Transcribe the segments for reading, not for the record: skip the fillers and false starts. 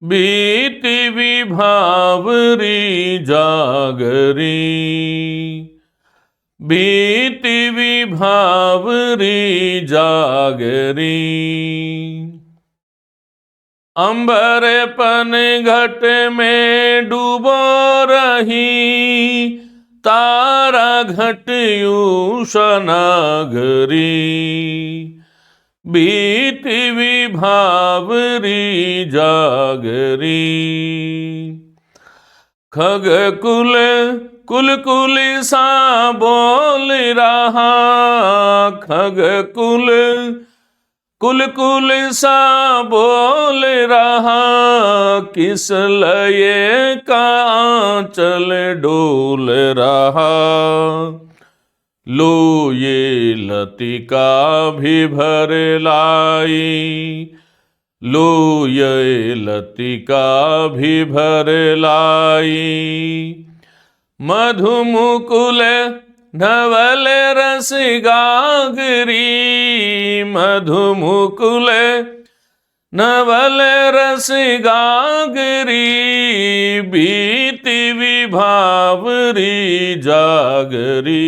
बीति विभावरी जागरी, बीति विभावरी जागरी। अंबर पन घट में डूबो रही, तारा घटियू सनागरी। बीति विभावरी जागरी। खग कुल कुल कुल सा बोल रहा, खग कुल कुल कुल सा बोल रहा। किस लये का आंचल डोल रहा। लो ये लतिका भी भर लाई, लो ये लतिका भी भर लाई। मधुमुकुल धवल रस गागरी, मधुमुकुल नवल रस गागरी। बीति विभावरी जागरी,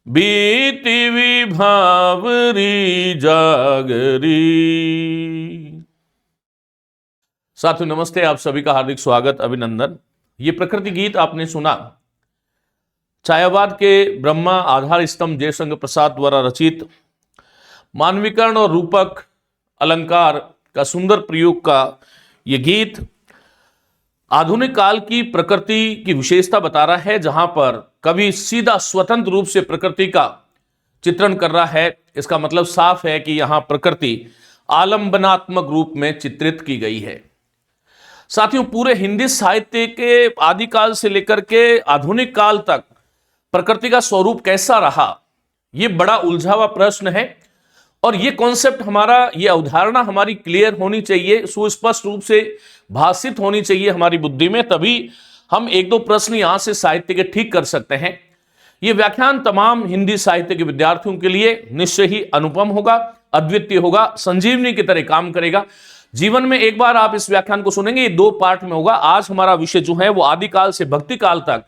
बीति विभावरी जागरी। साथियों नमस्ते, आप सभी का हार्दिक स्वागत, अभिनंदन। ये प्रकृति गीत आपने सुना छायावाद के ब्रह्मा आधार स्तंभ जयशंकर प्रसाद द्वारा रचित मानवीकरण और रूपक अलंकार का सुंदर प्रयोग का ये गीत आधुनिक काल की प्रकृति की विशेषता बता रहा है, जहां पर कवि सीधा स्वतंत्र रूप से प्रकृति का चित्रण कर रहा है। इसका मतलब साफ है कि यहां प्रकृति आलंबनात्मक रूप में चित्रित की गई है। साथियों, पूरे हिंदी साहित्य के आदिकाल से लेकर के आधुनिक काल तक प्रकृति का स्वरूप कैसा रहा, यह बड़ा उलझा हुआ प्रश्न है। और ये कॉन्सेप्ट हमारा, ये अवधारणा हमारी क्लियर होनी चाहिए, सुस्पष्ट रूप से भाषित होनी चाहिए हमारी बुद्धि में, तभी हम एक दो प्रश्न यहां से साहित्य के ठीक कर सकते हैं। ये व्याख्यान तमाम हिंदी साहित्य के विद्यार्थियों के लिए निश्चय ही अनुपम होगा, अद्वितीय होगा, संजीवनी की तरह काम करेगा। जीवन में एक बार आप इस व्याख्यान को सुनेंगे, ये 2 पार्ट में होगा। आज हमारा विषय जो है वो आदिकाल से भक्ति काल तक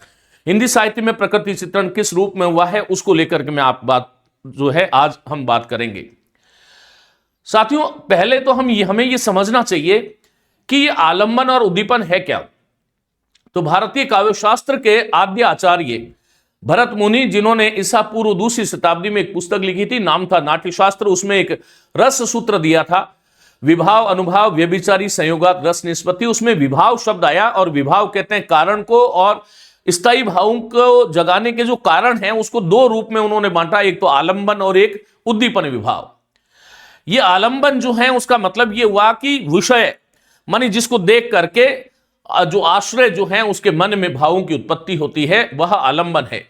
हिंदी साहित्य में प्रकृति चित्रण किस रूप में हुआ है, उसको लेकर के मैं आप बात जो है आज हम बात करेंगे। साथियों, पहले तो हमें ये समझना चाहिए कि ये आलंबन और उद्दीपन है क्या। तो भारतीय काव्यशास्त्र के आद्य आचार्य भरत मुनि, जिन्होंने ईसा पूर्व 2वीं शताब्दी में एक पुस्तक लिखी थी, नाम था नाट्यशास्त्र, उसमें एक रस सूत्र दिया था, विभाव अनुभाव व्यभिचारी संयोगात रस निष्पत्ति। उसमें विभाव शब्द आया, और विभाव कहते हैं कारण को, और स्थायी भावों को जगाने के जो कारण हैं उसको 2 रूप में उन्होंने बांटा, एक तो आलंबन और एक उद्दीपन विभाव। ये आलंबन जो है उसका मतलब ये हुआ कि विषय मानी जिसको देख करके जो आश्रय जो है उसके मन में भावों की उत्पत्ति होती है, वह आलंबन है।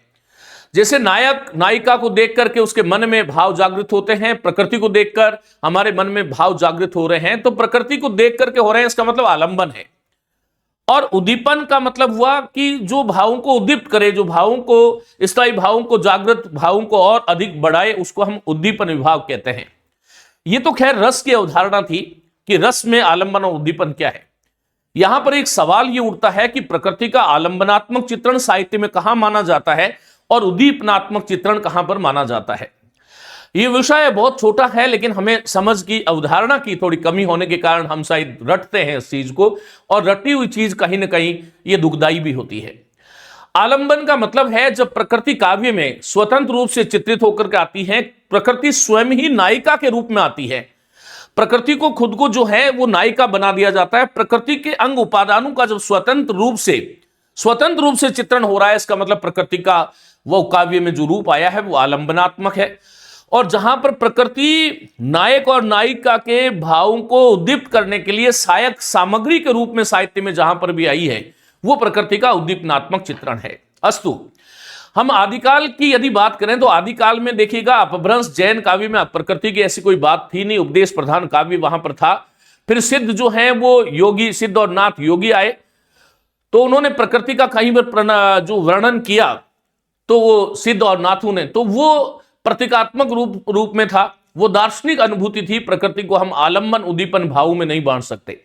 जैसे नायक नायिका को देख करके उसके मन में भाव जागृत होते हैं, प्रकृति को देखकर हमारे मन में भाव जागृत हो रहे हैं, तो प्रकृति को देख करके हो रहे हैं, इसका मतलब आलंबन है। और उद्दीपन का मतलब हुआ कि जो भावों को उद्दीप्त करे, जो भावों को, स्थायी भावों को, जागृत भावों को और अधिक बढ़ाए, उसको हम उद्दीपन विभाव कहते हैं। ये तो खैर रस की अवधारणा थी कि रस में आलंबन और उद्दीपन क्या है। यहां पर एक सवाल ये उठता है कि प्रकृति का आलंबनात्मक चित्रण साहित्य में कहां माना जाता है और उद्दीपनात्मक चित्रण कहां पर माना जाता है। यह विषय बहुत छोटा है, लेकिन हमें समझ की, अवधारणा की थोड़ी कमी होने के कारण हम शायद रटते हैं इस चीज को, और रटी हुई चीज कहीं ना कहीं ये दुखदाई भी होती है। आलंबन का मतलब है जब प्रकृति काव्य में स्वतंत्र रूप से चित्रित होकर के आती है, प्रकृति स्वयं ही नायिका के रूप में आती है, प्रकृति को खुद को जो है वो नायिका बना दिया जाता है। प्रकृति के अंग उपादानों का जब स्वतंत्र रूप से चित्रण हो रहा है, इसका मतलब प्रकृति का वो काव्य में जो रूप आया है वो आलंबनात्मक है। और जहां पर प्रकृति नायक और नायिका के भावों को उद्दीप्त करने के लिए सहायक सामग्री के रूप में साहित्य में जहां पर भी आई है, वो प्रकृति का उद्दीपनात्मक चित्रण है। अस्तु, हम आदिकाल की यदि बात करें तो आदिकाल में देखिएगा अपभ्रंश जैन काव्य में प्रकृति की ऐसी कोई बात थी नहीं, उपदेश प्रधान काव्य वहां पर था। फिर सिद्ध जो है वो योगी, सिद्ध और नाथ योगी आए, तो उन्होंने प्रकृति का कहीं पर जो वर्णन किया, तो वो सिद्ध और नाथों ने, तो वो प्रतीकात्मक रूप में था, वो दार्शनिक अनुभूति थी। प्रकृति को हम आलंबन उद्दीपन भावों में नहीं बांट सकते।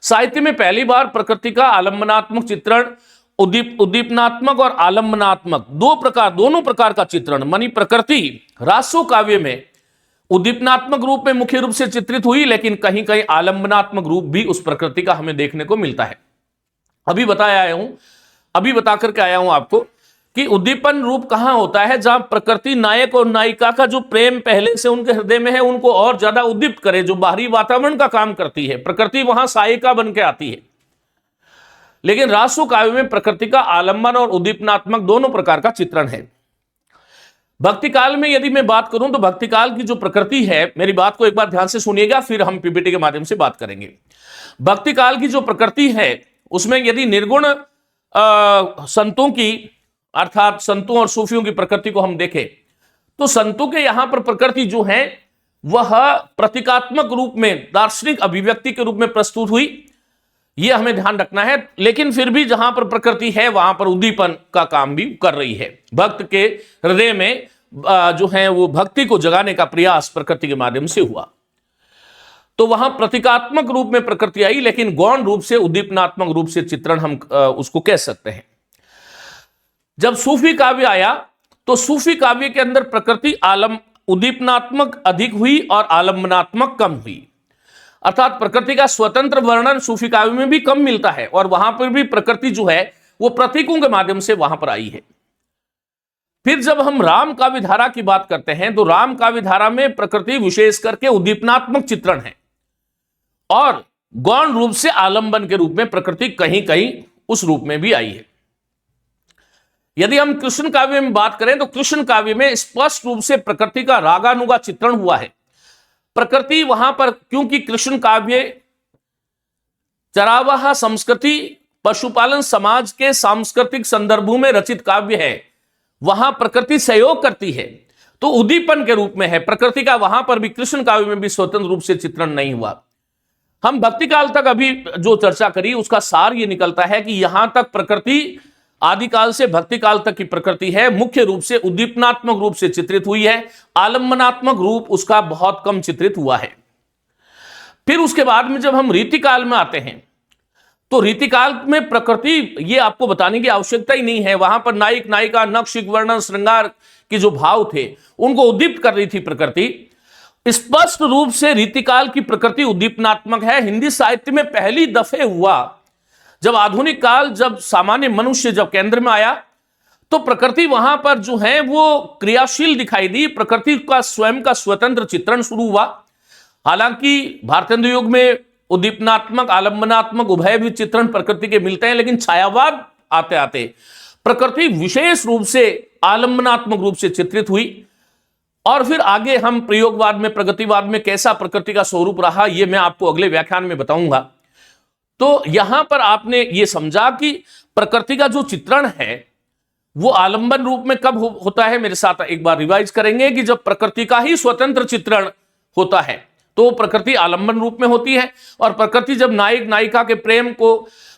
साहित्य में पहली बार प्रकृति का आलम्बनात्मक चित्रण, उद्दीपनात्मक और आलम्बनात्मक दोनों प्रकार का चित्रण मानी प्रकृति रासो काव्य में उद्दीपनात्मक रूप में मुख्य रूप से चित्रित हुई, लेकिन कहीं कहीं आलम्बनात्मक रूप भी उस प्रकृति का हमें देखने को मिलता है। अभी बता करके आया हूं आपको कि उद्दीपन रूप कहां होता है, जहां प्रकृति नायक और नायिका का जो प्रेम पहले से उनके हृदय में है उनको और ज्यादा उद्दीप्त करे, जो बाहरी वातावरण का काम करती है, प्रकृति वहां सहायिका बन के आती है। लेकिन रासो काव्य में प्रकृति का आलंबन और उद्दीपनात्मक दोनों प्रकार का चित्रण है। भक्ति काल में यदि मैं बात करूं तो भक्ति काल की जो प्रकृति है, मेरी बात को एक बार ध्यान से सुनिएगा, फिर हम पीपीटी के माध्यम से बात करेंगे। भक्ति काल की जो प्रकृति है उसमें यदि निर्गुण संतों की अर्थात संतों और सूफियों की प्रकृति को हम देखें तो संतों के यहां पर प्रकृति जो है वह प्रतीकात्मक रूप में दार्शनिक अभिव्यक्ति के रूप में प्रस्तुत हुई, यह हमें ध्यान रखना है। लेकिन फिर भी जहां पर प्रकृति है वहां पर उद्दीपन का काम भी कर रही है। भक्त के हृदय में जो है वो भक्ति को जगाने का प्रयास प्रकृति के माध्यम से हुआ, तो वहां प्रतीकात्मक रूप में प्रकृति आई, लेकिन गौण रूप से उद्दीपनात्मक रूप से चित्रण हम उसको कह सकते हैं। जब सूफी काव्य आया तो सूफी काव्य के अंदर प्रकृति उद्दीपनात्मक अधिक हुई और आलम्बनात्मक कम हुई, अर्थात प्रकृति का स्वतंत्र वर्णन सूफी काव्य में भी कम मिलता है और वहां पर भी प्रकृति जो है वो प्रतीकों के माध्यम से वहां पर आई है। फिर जब हम राम काव्य धारा की बात करते हैं तो राम काव्य धारा में प्रकृति विशेष करके उद्दीपनात्मक चित्रण है और गौण रूप से आलंबन के रूप में प्रकृति कहीं कहीं उस रूप में भी आई है। यदि हम कृष्ण काव्य में बात करें तो कृष्ण काव्य में स्पष्ट रूप से प्रकृति का रागानुगा चित्रण हुआ है। प्रकृति वहां पर, क्योंकि कृष्ण काव्य चरावाह संस्कृति पशुपालन समाज के सांस्कृतिक संदर्भों में रचित काव्य है, वहां प्रकृति सहयोग करती है, तो उद्दीपन के रूप में है प्रकृति का। वहां पर भी कृष्ण काव्य में भी स्वतंत्र रूप से चित्रण नहीं हुआ। हम भक्ति काल तक अभी जो चर्चा करी उसका सार ये निकलता है कि यहां तक प्रकृति आदिकाल से भक्ति काल तक की प्रकृति है, मुख्य रूप से उद्दीपनात्मक रूप से चित्रित हुई है, आलम्बनात्मक रूप उसका बहुत कम चित्रित हुआ है। फिर उसके बाद में जब हम रीतिकाल में आते हैं तो रीतिकाल में प्रकृति, ये आपको बताने की आवश्यकता ही नहीं है, वहां पर नायक नायिका नक्श वर्णन श्रृंगार के जो भाव थे उनको उद्दीप्त कर रही थी प्रकृति। स्पष्ट रूप से रीतिकाल की प्रकृति उद्दीपनात्मक है। हिंदी साहित्य में पहली दफे हुआ जब आधुनिक काल, जब सामान्य मनुष्य जब केंद्र में आया तो प्रकृति वहां पर जो है वो क्रियाशील दिखाई दी, प्रकृति का स्वयं का स्वतंत्र चित्रण शुरू हुआ। हालांकि भारतेंदु युग में उद्दीपनात्मक आलंबनात्मक उभय भी चित्रण प्रकृति के मिलते हैं, लेकिन छायावाद आते आते प्रकृति विशेष रूप से आलंबनात्मक रूप से चित्रित हुई। और फिर आगे हम प्रयोगवाद में प्रगतिवाद में कैसा प्रकृति का स्वरूप रहा ये मैं आपको अगले व्याख्यान में बताऊंगा। तो यहां पर आपने ये समझा कि प्रकृति का जो चित्रण है वो आलंबन रूप में कब होता है, मेरे साथ एक बार रिवाइज करेंगे कि जब प्रकृति का ही स्वतंत्र चित्रण होता है तो प्रकृति आलंबन रूप में होती है। और प्रकृति जब नायक नायिका के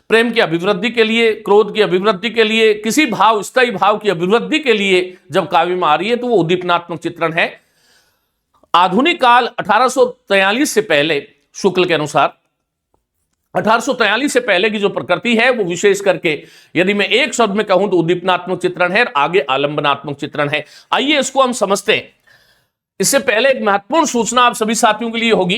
प्रेम की अभिवृद्धि के लिए, क्रोध की अभिवृद्धि के लिए, किसी भाव स्थायी भाव की अभिवृद्धि के लिए जब काव्य में आ रही है तो वो उद्दीपनात्मक चित्रण है। आधुनिक काल 1843 से पहले, शुक्ल के अनुसार 1843 से पहले की जो प्रकृति है वो विशेष करके यदि मैं एक शब्द में कहूं तो उद्दीपनात्मक चित्रण है, आगे आलंबनात्मक चित्रण है। आइए इसको हम समझते हैं। इससे पहले एक महत्वपूर्ण सूचना आप सभी साथियों के लिए होगी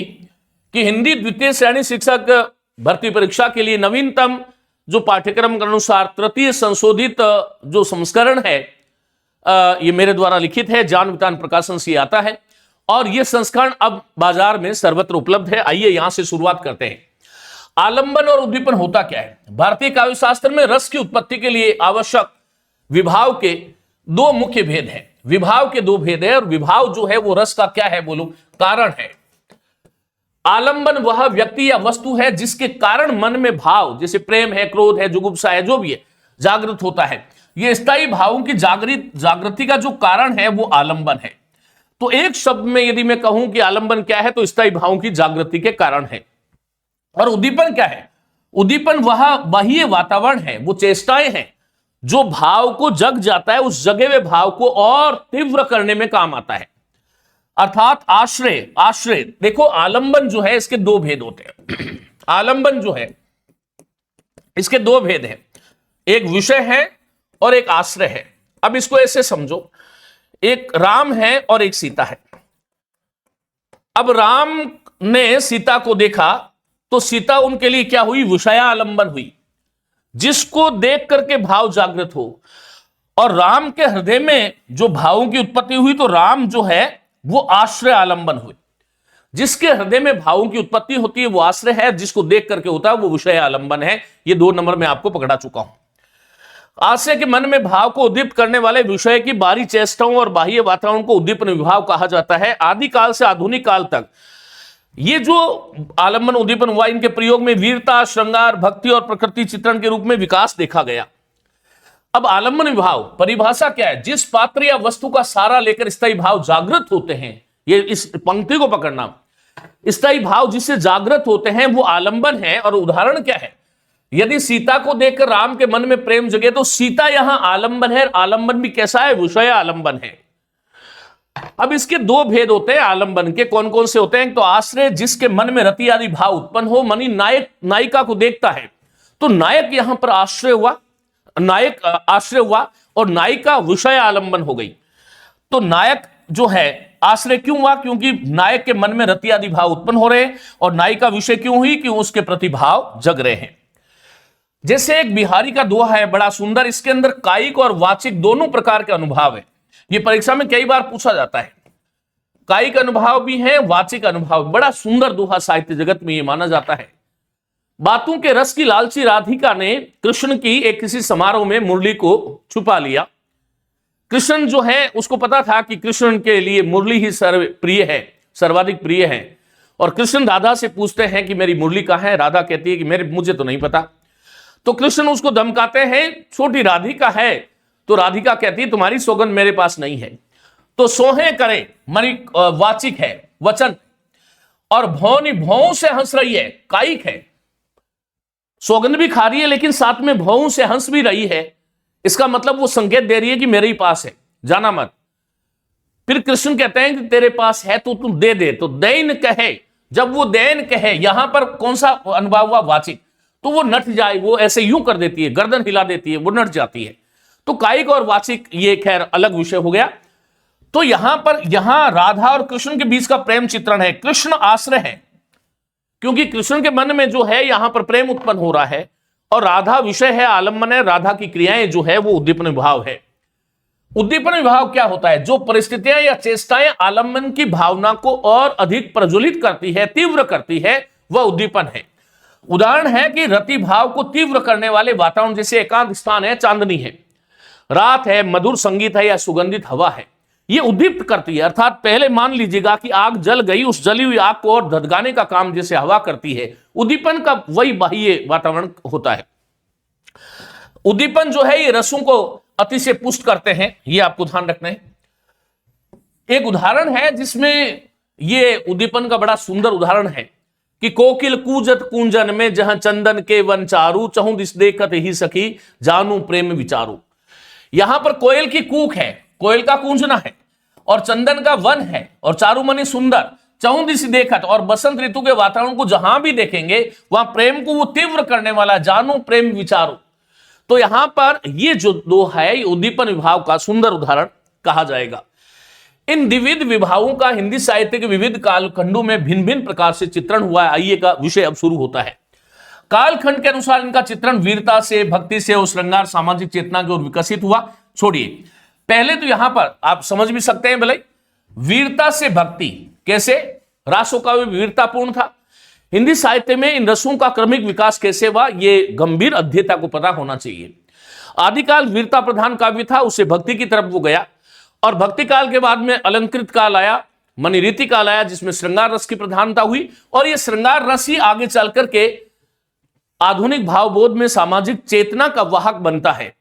कि हिंदी द्वितीय श्रेणी शिक्षक भर्ती परीक्षा के लिए नवीनतम जो पाठ्यक्रम के अनुसार तृतीय संशोधित जो संस्करण है ये मेरे द्वारा लिखित है, ज्ञान वितान प्रकाशन से आता है और ये संस्करण अब बाजार में सर्वत्र उपलब्ध है। आइए यहां से शुरुआत करते हैं। आलंबन और उद्दीपन होता क्या है? भारतीय काव्य शास्त्र में रस की उत्पत्ति के लिए आवश्यक विभाव के दो मुख्य भेद हैं। विभाव के दो भेद है और विभाव जो है वो रस का क्या है बोलो, कारण है। आलंबन वह व्यक्ति या वस्तु है जिसके कारण मन में भाव, जैसे प्रेम है, क्रोध है, जुगुप्सा है, जो भी है, जागृत होता है। ये स्थायी भावों की जागृति का जो कारण है वो आलंबन है। तो एक शब्द में यदि मैं कहूं कि आलंबन क्या है तो स्थायी भावों की जागृति के कारण है। और उद्दीपन क्या है? उद्दीपन वह बाह्य वातावरण है, वो चेष्टाएं हैं जो भाव को जग जाता है, उस जगे हुए भाव को और तीव्र करने में काम आता है, अर्थात आश्रय। देखो आलंबन जो है इसके दो भेद होते हैं। आलंबन जो है इसके दो भेद हैं, एक विषय है और एक आश्रय है। अब इसको ऐसे समझो, एक राम है और एक सीता है। अब राम ने सीता को देखा तो सीता उनके लिए क्या हुई? विषयालंबन हुई, जिसको देख करके भाव जागृत हो। और राम के हृदय में जो भावों की उत्पत्ति हुई तो राम जो है वो आश्रय आलंबन हुए। जिसके हृदय में भावों की उत्पत्ति होती है वो आश्रय है, जिसको देख करके होता है वो विषय आलंबन है। ये 2 नंबर में आपको पकड़ा चुका हूं। आश्रय के मन में भाव को उद्दीप्त करने वाले विषय की बाहरी चेष्टाओं और बाह्य वातावरण को उद्दीपन विभाव कहा जाता है। आदि काल से आधुनिक काल तक ये जो आलंबन उद्दीपन हुआ, इनके प्रयोग में वीरता, श्रृंगार, भक्ति और प्रकृति चित्रण के रूप में विकास देखा गया। अब आलंबन विभाव परिभाषा क्या है? जिस पात्र या वस्तु का सारा लेकर स्थायी भाव जागृत होते हैं, ये इस पंक्ति को पकड़ना, स्थायी भाव जिससे जागृत होते हैं वो आलंबन है। और उदाहरण क्या है? यदि सीता को देखकर राम के मन में प्रेम जगे तो सीता यहां आलंबन है। आलंबन भी कैसा है? विषय आलंबन है। अब इसके 2 भेद होते हैं आलंबन के। कौन कौन से होते हैं? तो आश्रय, जिसके मन में रति आदि भाव उत्पन्न हो, मनी नायक नायिका को देखता है तो नायक यहां पर आश्रय हुआ, नायक आश्रय हुआ और नायिका विषय आलंबन हो गई। तो नायक जो है आश्रय क्यों हुआ? क्योंकि नायक के मन में रति आदि भाव उत्पन्न हो रहे हैं। और नायिका विषय क्यों हुई? क्यों उसके प्रति भाव जग रहे हैं। जैसे एक बिहारी का दोहा है बड़ा सुंदर, इसके अंदर कायिक और वाचिक दोनों प्रकार के अनुभव है। ये परीक्षा में कई बार पूछा जाता है। कायिक अनुभव भी है, वाचिक अनुभव। बड़ा सुंदर दोहा साहित्य जगत में ये माना जाता है। बातों के रस की लालची राधिका ने कृष्ण की एक किसी समारोह में मुरली को छुपा लिया। कृष्ण जो है उसको पता था कि कृष्ण के लिए मुरली ही प्रिय है, सर्वाधिक प्रिय है। और कृष्ण राधा से पूछते हैं कि मेरी मुरली कहाँ है? राधा कहती है कि मुझे तो नहीं पता। तो कृष्ण उसको धमकाते हैं, छोटी राधिका है। तो राधिका कहती है तुम्हारी सौगंध मेरे पास नहीं है। तो सोहे करे मनी वाचिक है, वचन। और भौनी भौं से हंस रही है, कायिक है। सौगंध भी खा रही है लेकिन साथ में भौं से हंस भी रही है। इसका मतलब वो संकेत दे रही है कि मेरे ही पास है, जाना मत। फिर कृष्ण कहते हैं कि तेरे पास है तो तुम दे दे। तो दैन कहे, जब वो दैन कहे, यहां पर कौन सा अनुभव हुआ? वाचिक। तो वो नट जाए, वो ऐसे यूं कर देती है, गर्दन हिला देती है, वो नट जाती है। तो कायिक और वाचिक ये खैर अलग विषय हो गया। तो यहां राधा और कृष्ण के बीच का प्रेम चित्रण है। कृष्ण आश्रय है क्योंकि कृष्ण के मन में जो है यहां पर प्रेम उत्पन्न हो रहा है। और राधा विषय है, आलंबन है। राधा की क्रियाएं जो है वो उद्दीपन विभाव है। उद्दीपन विभाव क्या होता है? जो परिस्थितियां या चेष्टाएं आलंबन की भावना को और अधिक प्रज्वलित करती है, तीव्र करती है, वह उद्दीपन है। उदाहरण है कि रति भाव को तीव्र करने वाले वातावरण, जैसे एकांत स्थान है, चांदनी है, रात है, मधुर संगीत है या सुगंधित हवा है, ये उद्दीप्त करती है। अर्थात पहले मान लीजिएगा कि आग जल गई, उस जली हुई आग को और धधकाने का काम जैसे हवा करती है, उद्दीपन का वही बाह्य वातावरण होता है। उद्दीपन जो है ये रसों को अति से पुष्ट करते हैं, ये आपको ध्यान रखना है। एक उदाहरण है जिसमें ये उद्दीपन का बड़ा सुंदर उदाहरण है कि कोकिल कूजत कुंजन में, जहां चंदन के वन चारू, चहु दिस देखत ही सखी, जानू प्रेम विचारू। यहां पर कोयल की कूक है, कोयल का कूंजना है, और चंदन का वन है, और चारू मनी सुंदर, चहु दिस देखत। और बसंत ऋतु के वातावरण को जहां भी देखेंगे वहां प्रेम को वो तीव्र करने वाला, जानू प्रेम विचारू। तो यहां पर ये जो दो है, ये उद्दीपन विभाव का सुंदर उदाहरण कहा जाएगा। इन द्विविध विभावों का हिंदी साहित्य के विविध कालखंडों में भिन्न भिन्न प्रकार से चित्रण हुआ है। आइए का विषय अब शुरू होता है। कालखंड के अनुसार इनका चित्रण वीरता से, भक्ति से और श्रृंगार सामाजिक चेतना की ओर विकसित हुआ। छोड़िए, पहले तो यहां पर आप समझ भी सकते हैं भले, वीरता से भक्ति कैसे? रासों का वीरतापूर्ण था। हिंदी साहित्य में इन रसों का क्रमिक विकास कैसे हुआ, ये गंभीर अध्येता को पता होना चाहिए। आदिकाल वीरता प्रधान काव्य था, उससे भक्ति की तरफ वो गया, और भक्ति काल के बाद में अलंकृत काल आया, मणिरीति काल आया, जिसमें श्रृंगार रस की प्रधानता हुई। और ये श्रृंगार रस ही आगे चल करके आधुनिक भावबोध में सामाजिक चेतना का वाहक बनता है।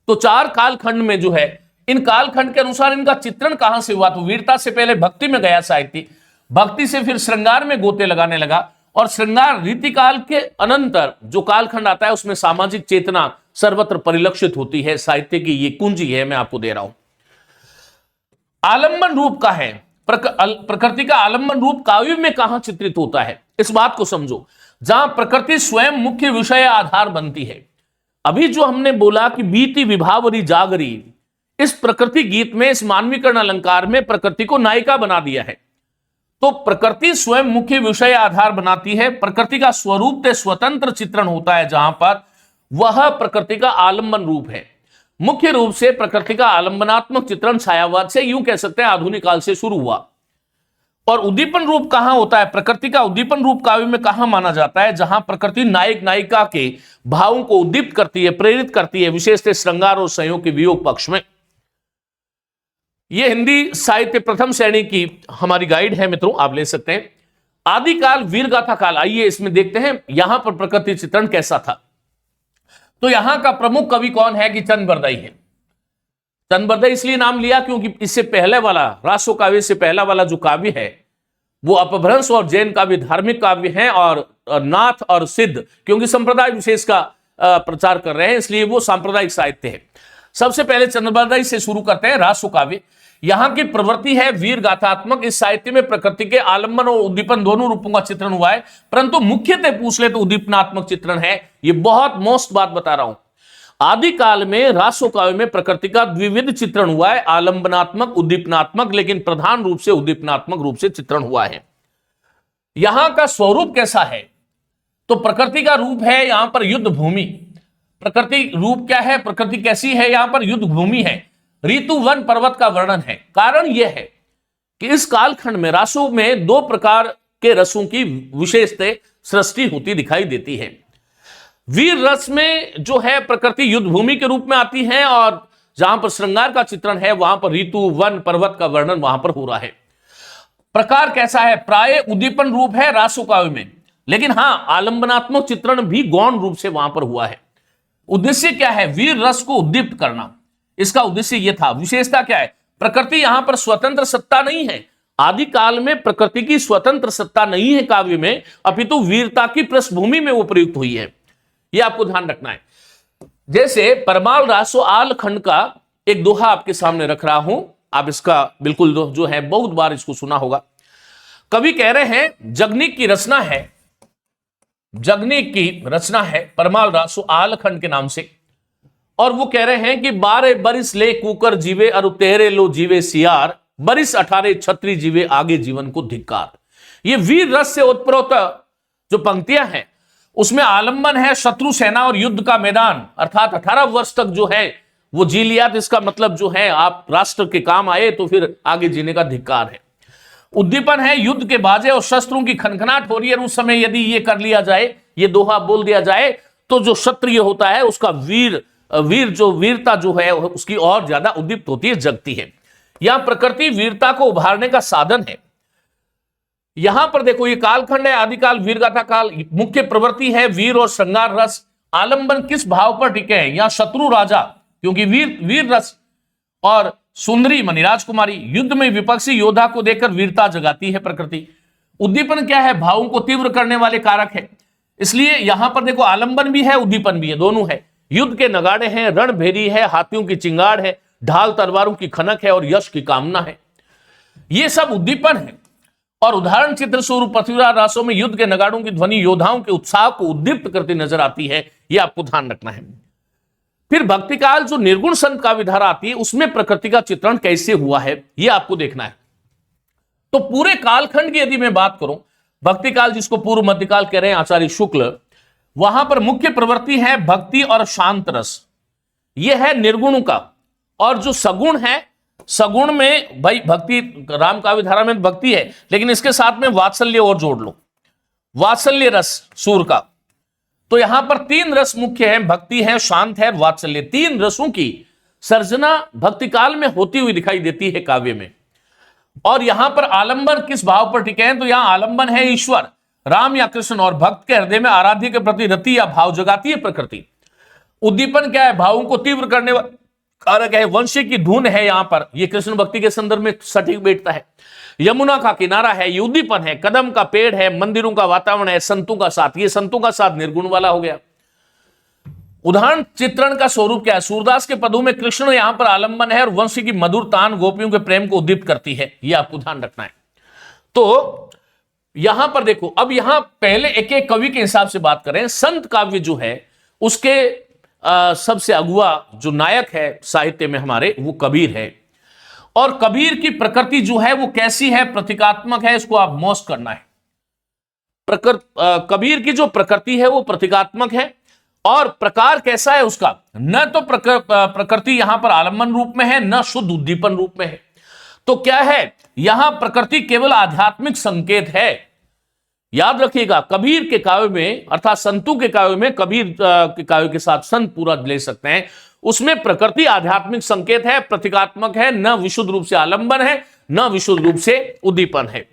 तो 4 कालखंड में जो है, इन कालखंड के अनुसार इनका चित्रण कहां से हुआ? तो वीरता से पहले भक्ति में गया साहित्य, भक्ति से फिर श्रृंगार में गोते लगाने लगा, और श्रृंगार रीतिकाल के अनंतर जो कालखंड आता है उसमें सामाजिक चेतना सर्वत्र परिलक्षित होती है। साहित्य की ये कुंजी है, मैं आपको दे रहा हूं। आलंबन रूप का है, प्रकृति का आलंबन रूप काव्य में कहां चित्रित होता है, इस बात को समझो। जहां प्रकृति स्वयं मुख्य विषय आधार बनती है। अभी जो हमने बोला कि बीती विभावरी जागरी, इस प्रकृति गीत में, इस मानवीकरण अलंकार में प्रकृति को नायिका बना दिया है। तो प्रकृति स्वयं मुख्य विषय आधार बनाती है। प्रकृति का स्वरूप से स्वतंत्र चित्रण होता है, जहां पर वह प्रकृति का आलंबन रूप है। मुख्य रूप से प्रकृति का आलंबनात्मक चित्रण छायावाद से, यूं कह सकते हैं आधुनिक काल से शुरू हुआ। और उद्दीपन रूप कहां होता है? प्रकृति का उद्दीपन रूप काव्य में कहां माना जाता है? जहां प्रकृति नायक नायिका के भावों को उद्दीप्त करती है, प्रेरित करती है, विशेषतः श्रृंगार और संयोग के वियोग पक्ष में। यह हिंदी साहित्य प्रथम श्रेणी की हमारी गाइड है मित्रों, आप ले सकते हैं। आदिकाल वीरगाथा काल, आइए इसमें देखते हैं यहां पर प्रकृति चित्रण कैसा था। तो यहां का प्रमुख कवि कौन है? कि चंद्रबरदाई है। चंद्रबरदाई इसलिए नाम लिया क्योंकि इससे पहले वाला, रासो काव्य से पहला वाला जो काव्य है वो अपभ्रंश और जैन काव्य धार्मिक काव्य हैं, और नाथ और सिद्ध क्योंकि संप्रदाय विशेष का प्रचार कर रहे हैं, इसलिए वो सांप्रदायिक साहित्य है। सबसे पहले चंद्रबरदाई से शुरू करते हैं। रासो काव्य यहां की प्रवृत्ति है वीर गाथात्मक। इस साहित्य में प्रकृति के आलंबन और उद्दीपन दोनों रूपों का चित्रण हुआ है, परंतु मुख्यतः पूछ ले तो उद्दीपनात्मक चित्रण है। ये बहुत मोस्ट बात बता रहा हूं। आदिकाल में रासो काव्य में प्रकृति का द्विविध चित्रण हुआ है, आलंबनात्मक, उद्दीपनात्मक, लेकिन प्रधान रूप से उद्दीपनात्मक रूप से चित्रण हुआ है। यहां का स्वरूप कैसा है? तो प्रकृति का रूप है यहां पर युद्ध भूमि। प्रकृति रूप क्या है? प्रकृति कैसी है? यहां पर युद्ध भूमि है, ऋतु वन पर्वत का वर्णन है। कारण यह है कि इस कालखंड में रासों में दो प्रकार के रसों की विशेषता सृष्टि होती दिखाई देती है। वीर रस में जो है प्रकृति युद्ध भूमि के रूप में आती है, और जहां पर श्रृंगार का चित्रण है वहां पर ऋतु वन पर्वत का वर्णन वहां पर हो रहा है। प्रकार कैसा है? प्राय उद्दीपन रूप है रासो काव्य में, लेकिन हां आलंबनात्मक चित्रण भी गौण रूप से वहां पर हुआ है। उद्देश्य क्या है? वीर रस को उद्दीप्त करना, इसका उद्देश्य यह था। विशेषता क्या है? प्रकृति यहां पर स्वतंत्र सत्ता नहीं है। आदिकाल में प्रकृति की स्वतंत्र सत्ता नहीं है काव्य में, अपितु वीरता की पृष्ठभूमि में वो प्रयुक्त हुई है। यह आपको ध्यान रखना है। जैसे परमाल रासो आल खंड का एक दोहा आपके सामने रख रहा हूं, आप इसका बिल्कुल जो है बहुत बार इसको सुना होगा। कवि कह रहे हैं जगनीक की रचना है, जगनीक की रचना है परमाल रासो आल खंड के नाम से, और वो कह रहे हैं कि 12 बरिस ले कुकर जीवे और तेरे लो जीवे सियार, बरिस 18 छत्री जीवे आगे जीवन को धिक्कार। ये वीर रस से उत्प्रोत जो पंक्तियां हैं उसमें आलंबन है शत्रु सेना और युद्ध का मैदान, अर्थात 18 वर्ष तक जो है वो जी लिया, तो इसका मतलब जो है आप राष्ट्र के काम आए तो फिर आगे जीने का धिक्कार है। उद्दीपन है युद्ध के बाजे और शस्त्रों की खनखनाट हो रही है, उस समय यदि ये कर लिया जाए, ये दोहा बोल दिया जाए, तो जो क्षत्रिय होता है उसका वीरता जो है उसकी और ज्यादा उद्दीप्त होती है, जगती है। यहां प्रकृति वीरता को उभारने का साधन है। यहां पर देखो ये कालखंड है आदिकाल वीरगाथा काल, मुख्य प्रवृत्ति है वीर और श्रृंगार रस। आलंबन किस भाव पर टिके हैं? यहां शत्रु राजा, क्योंकि वीर रस और सुंदरी मनी राजकुमारी, युद्ध में विपक्षी योद्धा को देखकर वीरता जगाती है प्रकृति। उद्दीपन क्या है? भावों को तीव्र करने वाले कारक है, इसलिए यहां पर देखो आलंबन भी है, उद्दीपन भी है, दोनों है। युद्ध के नगाड़े हैं, रणभेरी है, हाथियों की चिंगाड़ है, ढाल तलवारों की खनक है और यश की कामना है। ये सब उद्दीपन है। और उदाहरण चित्र स्वरूप पृथ्वीराज रासों में युद्ध के नगाड़ों की ध्वनि योद्धाओं के उत्साह को उद्दीप्त करती नजर आती है, यह आपको ध्यान रखना है। फिर भक्तिकाल जो निर्गुण संत का विधारा आती है उसमें प्रकृति का चित्रण कैसे हुआ है यह आपको देखना है। तो पूरे कालखंड की यदि मैं बात करूं, भक्तिकाल जिसको पूर्व मध्यकाल कह रहे हैं आचार्य शुक्ल, वहां पर मुख्य प्रवृत्ति है भक्ति और शांत रस, यह है निर्गुण का। और जो सगुण है, सगुण में भाई भक्ति, राम काव्य धारा में भक्ति है, लेकिन इसके साथ में वात्सल्य और जोड़ लो, वात्सल्य रस सूर का। तो यहां पर 3 रस मुख्य है, भक्ति है, शांत है, वात्सल्य। 3 रसों की सर्जना भक्ति काल में होती हुई दिखाई देती है काव्य में। और यहां पर आलंबन किस भाव पर टिके हैं? तो यहां आलंबन है ईश्वर, राम या कृष्ण, और भक्त के हृदय में आराध्य के प्रति रति या भाव जगाती है प्रकृति। उद्दीपन क्या है? भावों को तीव्र करने वाला कारक है। वंशी की धुन है, यहां पर ये कृष्ण भक्ति के संदर्भ में सटीक बैठता है। यमुना का किनारा है, ये उद्दीपन है। कदम का पेड़ है, मंदिरों का वातावरण है, संतों का साथ, ये संतों का साथ निर्गुण वाला हो गया। उदाहरण चित्रण का स्वरूप क्या है? सूरदास के पदों में कृष्ण यहां पर आलंबन है और वंशी की मधुर तान गोपियों के प्रेम को उद्दीप्त करती है, यह आपको ध्यान रखना है। तो यहां पर देखो, अब यहां पहले एक एक कवि के हिसाब से बात करें। संत काव्य जो है उसके सबसे अगुआ जो नायक है साहित्य में हमारे, वो कबीर है। और कबीर की प्रकृति जो है वो कैसी है? प्रतीकात्मक है। इसको आप मौज करना है। कबीर की जो प्रकृति है वो प्रतीकात्मक है। और प्रकार कैसा है उसका? न तो प्रकृति यहां पर आलम्बन रूप में है, न शुद्ध उद्दीपन रूप में है। तो क्या है? यहां प्रकृति केवल आध्यात्मिक संकेत है। याद रखिएगा, कबीर के काव्य में अर्थात संतों के काव्य में, कबीर के काव्य के साथ संत पूरा ले सकते हैं, उसमें प्रकृति आध्यात्मिक संकेत है, प्रतीकात्मक है, न विशुद्ध रूप से आलंबन है, न विशुद्ध रूप से उद्दीपन है।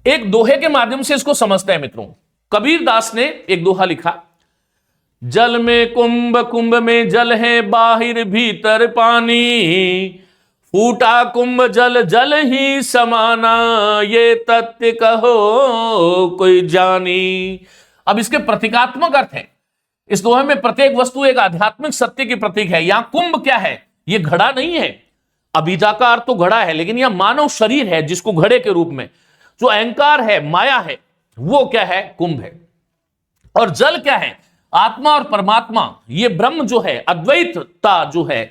एक दोहे के माध्यम से इसको समझते हैं मित्रों। कबीर दास ने एक दोहा लिखा, जल में कुंभ, कुंभ में जल है, बाहिर भीतर पानी, फूटा कुंभ जल जल ही समाना, ये तथ्य कहो कोई जानी। अब इसके प्रतीकात्मक अर्थ है। इस दोहे में प्रत्येक वस्तु एक आध्यात्मिक सत्य की प्रतीक है। यहां कुंभ क्या है? यह घड़ा नहीं है। अभिधा का अर्थ तो घड़ा है, लेकिन यह मानव शरीर है जिसको घड़े के रूप में, जो अहंकार है, माया है, वो क्या है? कुंभ है। और जल क्या है? आत्मा और परमात्मा, ये ब्रह्म जो है, अद्वैतता जो है,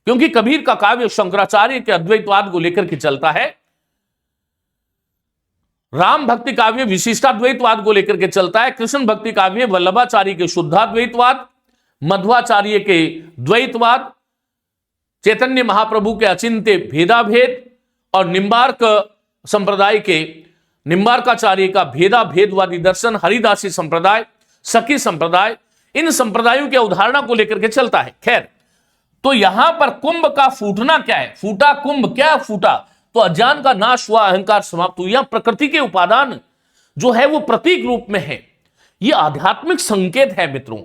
क्योंकि कबीर का काव्य शंकराचार्य के अद्वैतवाद को लेकर के चलता है, राम भक्ति काव्य विशिष्टाद्वैतवाद को लेकर के चलता है, कृष्ण भक्ति काव्य वल्लभाचार्य के शुद्धाद्वैतवाद, मध्वाचार्य के द्वैतवाद, चैतन्य महाप्रभु के अचिंत्य भेदाभेद, और निम्बार्क संप्रदाय के निम्बार्काचार्य का भेदा भेदवादी दर्शन, हरिदासी संप्रदाय, सखी संप्रदाय, इन संप्रदायों के उदाहरणों को लेकर के चलता है। खैर, तो यहां पर कुंभ का फूटना क्या है? फूटा कुंभ, क्या फूटा? तो अज्ञान का नाश हुआ, अहंकार समाप्त हुआ। प्रकृति के उपादान जो है वो प्रतीक रूप में है। यह आध्यात्मिक संकेत है मित्रों।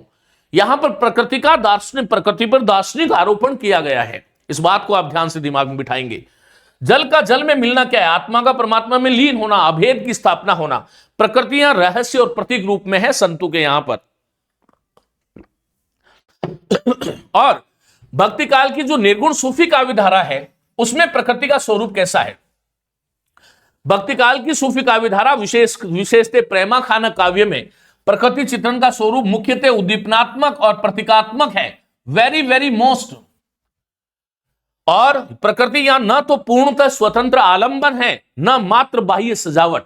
यहां पर प्रकृति पर दार्शनिक आरोपण किया गया है। इस बात को आप ध्यान से दिमाग में बिठाएंगे। जल का जल में मिलना क्या है? आत्मा का परमात्मा में लीन होना, अभेद की स्थापना होना। प्रकृतियां रहस्य और प्रतीक रूप में है संतों के यहां पर। और भक्ति काल की जो निर्गुण सूफी काव्य धारा है, उसमें प्रकृति का स्वरूप कैसा है? भक्ति काल की सूफी काव्य धारा विशेषतः प्रेमा खाना काव्य में प्रकृति चित्रण का स्वरूप मुख्यतः उद्दीपनात्मक और प्रतीकात्मक है। Very very most. और प्रकृति यहां न तो पूर्णतः स्वतंत्र आलंबन है, न मात्र बाह्य सजावट,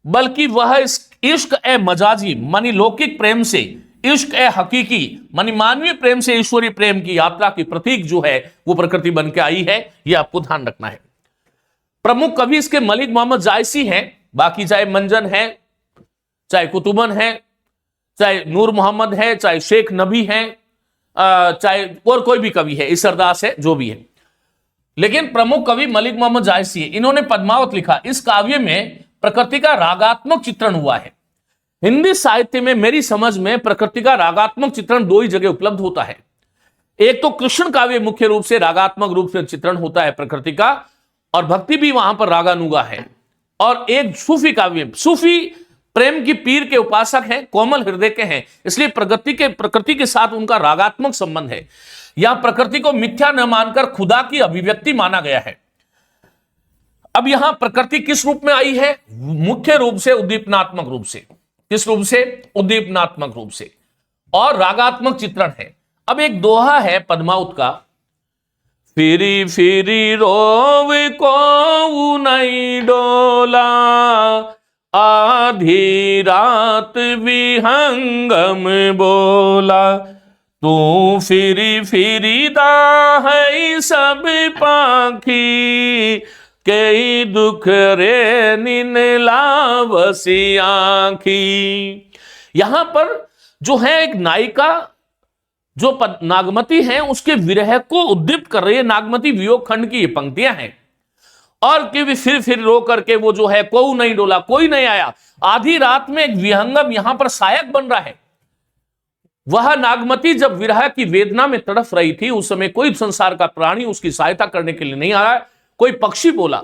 बल्कि वह इश्क ए मजाजी मानी लौकिक प्रेम से, इश्क ए हकीकी मानी मानवीय प्रेम से ईश्वरीय प्रेम की यात्रा की प्रतीक जो है वो प्रकृति बन के आई है। यह आपको ध्यान रखना है। प्रमुख कवि इसके मलिक मोहम्मद जायसी हैं। बाकी चाहे मंजन है, चाहे कुतुबन है, चाहे नूर मोहम्मद है, चाहे शेख नबी है, चाहे और कोई भी कवि है, इसरदास है, जो भी है, लेकिन प्रमुख कवि मलिक मोहम्मद जायसी है। इन्होंने पद्मावत लिखा। इस काव्य में प्रकृति का रागात्मक चित्रण हुआ है। हिंदी साहित्य में मेरी समझ में प्रकृति का रागात्मक चित्रण दो ही जगह उपलब्ध होता है। एक तो कृष्ण काव्य मुख्य रूप से रागात्मक रूप से चित्रण होता है प्रकृति का, और भक्ति भी वहां पर रागानुगा है। और एक सूफी काव्य, सूफी प्रेम की पीर के उपासक हैं, कोमल हृदय के हैं, इसलिए प्रकृति के साथ उनका रागात्मक संबंध है। यहां प्रकृति को मिथ्या न मानकर खुदा की अभिव्यक्ति माना गया है। अब यहां प्रकृति किस रूप में आई है? मुख्य रूप से उद्दीपनात्मक रूप से। किस रूप से? उद्दीपनात्मक रूप से, और रागात्मक चित्रण है। अब एक दोहा है पद्मावत का, फिरी फिरी रोव को नहीं डोला, आधी रात विहंगम बोला, तू फिरी फिरी दा है सब पाखी, कई दुख रे निन लावसी आंखी। यहां पर जो है एक नायिका जो नागमती है, उसके विरह को उद्दीप्त कर रही है। नागमती वियोग खंड की ये पंक्तियां हैं। और कि फिर रो करके वो जो है, कोई नहीं डोला, कोई नहीं आया। आधी रात में एक विहंगम यहां पर सहायक बन रहा है। वह नागमती जब विरह की वेदना में तड़फ रही थी, उस समय कोई संसार का प्राणी उसकी सहायता करने के लिए नहीं आ रहा है। कोई पक्षी बोला,